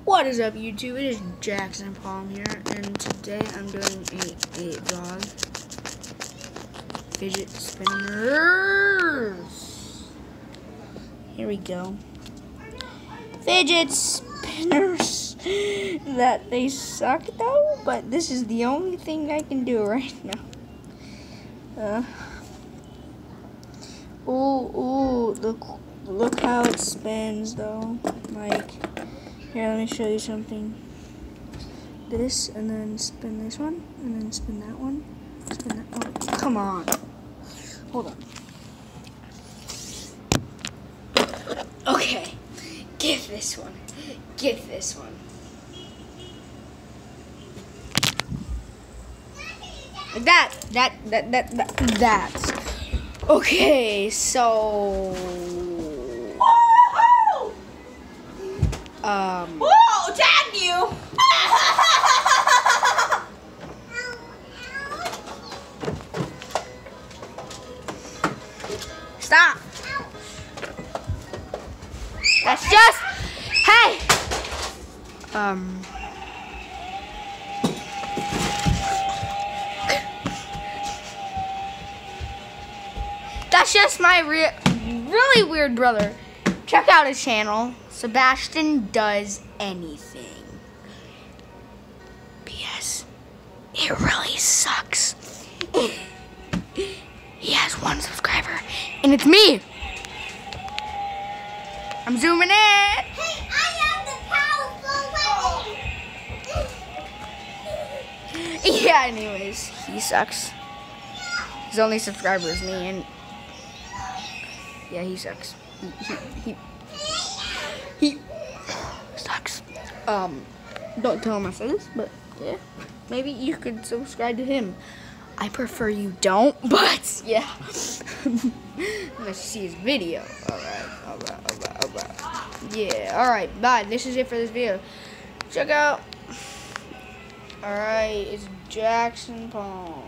What is up, YouTube? It is Jackson Palm here, and today I'm doing a vlog. Fidget spinners. Here we go. Fidget spinners. That they suck though, but this is the only thing I can do right now. Ooh, look how it spins though. Like, here, let me show you something. This, and then spin this one, and then spin that one, spin that one. Come on. Hold on. Okay. Give this one. Give this one. Like that. Okay, so Whoa, tag you! Stop! That's just, hey! That's just my really weird brother. Check out his channel. Sebastian Does Anything. P.S. It really sucks. He has 1 subscriber, and it's me. I'm zooming in. Hey, I am the powerful weapon. Yeah, anyways, he sucks. His only subscriber is me, and yeah, he sucks. He sucks. Don't tell him I said this, but yeah, maybe you could subscribe to him. I prefer you don't, but yeah. Unless you see his video. Alright. Yeah, alright, bye. This is it for this video. Check out. Alright, it's Jackson Palm.